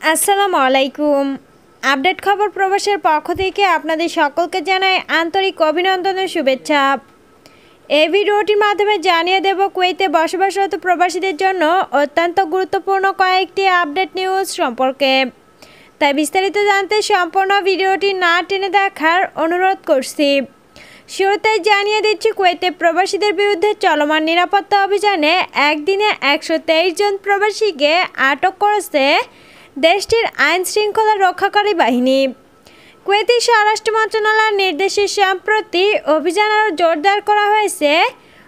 আসসালামু আলাইকুম। আপডেট খবর প্রবাসের পক্ষ থেকে আপনাদের সকলকে জানাই আন্তরিক অভিনন্দন ও শুভেচ্ছা। এই ভিডিওটির মাধ্যমে জানিয়ে দেব কুয়েতে বসবাসরত প্রবাসীদের জন্য অত্যন্ত গুরুত্বপূর্ণ কয়েকটি আপডেট নিউজ সম্পর্কে। তাই বিস্তারিত জানতে সম্পূর্ণ ভিডিওটি না টেনে দেখার অনুরোধ করছি। শুরুতেই জানিয়ে দিচ্ছি, কুয়েতে প্রবাসীদের বিরুদ্ধে চলমান নিরাপত্তা অভিযানে একদিনে 123 জন প্রবাসীকে আটক করেছে দেশটির আইন শৃঙ্খলা রক্ষাকারী বাহিনী। কুয়েতি স্বরাষ্ট্র মন্ত্রণালয়ের নির্দেশে সম্প্রতি অভিযান আরও জোরদার করা হয়েছে।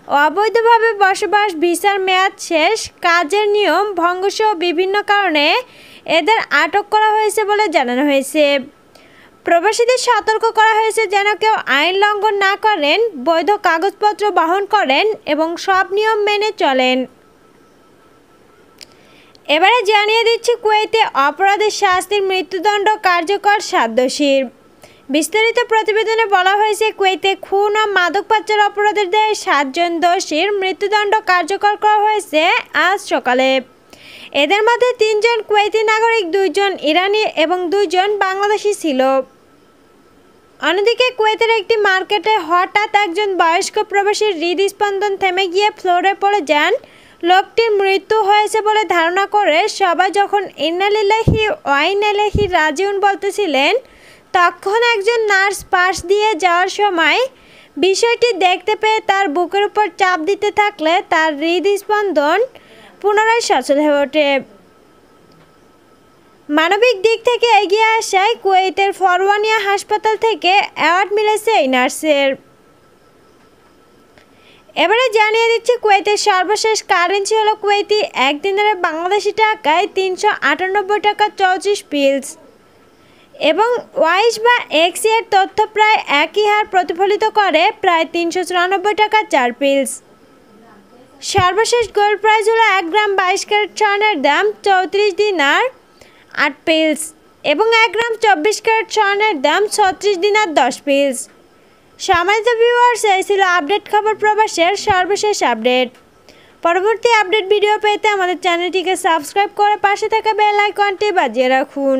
অবৈধভাবে বসবাস, ভিসার মেয়াদ শেষ, কাজের নিয়ম ভঙ্গসহ বিভিন্ন কারণে এদের আটক করা হয়েছে বলে জানানো হয়েছে। প্রবাসীদের সতর্ক করা হয়েছে যেন কেউ আইন লঙ্ঘন না করেন, বৈধ কাগজপত্র বহন করেন এবং সব নিয়ম মেনে চলেন। এবারে জানিয়ে দিচ্ছি, কুয়েতে অপরাধের শাস্তির মৃত্যুদণ্ড কার্যকর 7 দোষীর। বিস্তারিত প্রতিবেদনে বলা হয়েছে, কুয়েতে খুন ও মাদক পাচার অপরাধের দায়ে 7 জন দোষীর মৃত্যুদণ্ড কার্যকর করা হয়েছে আজ সকালে। এদের মধ্যে 3 জন কুয়েতি নাগরিক, 2 জন ইরানি এবং 2 জন বাংলাদেশি ছিল। অন্যদিকে কুয়েতের একটি মার্কেটে হঠাৎ একজন বয়স্ক প্রবাসীর হৃদস্পন্দন থেমে গিয়ে ফ্লোরে পড়ে যান। লোকটির মৃত্যু হয়েছে বলে ধারণা করে সবাই যখন ইন্না লিল্লাহি ওয়া ইন্না ইলাইহি রাজিউন বলতেছিলেন, তখন একজন নার্স পাশ দিয়ে যাওয়ার সময় বিষয়টি দেখতে পেয়ে তার বুকের উপর চাপ দিতে থাকলে তার হৃদস্পন্দন পুনরায় সচল হয়ে ওঠে। মানবিক দিক থেকে এগিয়ে আসায় কুয়েতের ফরওয়ানিয়া হাসপাতাল থেকে অ্যাওয়ার্ড মিলেছে এই নার্সের। এবারে জানিয়ে দিচ্ছি, কুয়েতের সর্বশেষ কারেন্সি হলো কুয়েতি 1 দিনারে বাংলাদেশি টাকায় 398 টাকা 34 পিলস এবং ওয়াইস বা এক্সি এর তথ্য প্রায় একই হার প্রতিফলিত করে, প্রায় 394 টাকা 4 পিলস। সর্বশেষ গোল্ড প্রাইস হলো 1 গ্রাম 22 ক্যারেট স্বর্ণের দাম 34 দিনার 8 পিলস এবং 1 গ্রাম 24 ক্যারেট স্বর্ণের দাম 36 দিনার 10 পিলস। সম্মানিত ভিউয়ার্স, এই ছিল আপডেট খবর প্রবাসের সর্বশেষ আপডেট। পরবর্তী আপডেট ভিডিও পেতে আমাদের চ্যানেলটিকে সাবস্ক্রাইব করে পাশে থাকা বেল আইকনটি বাজিয়ে রাখুন।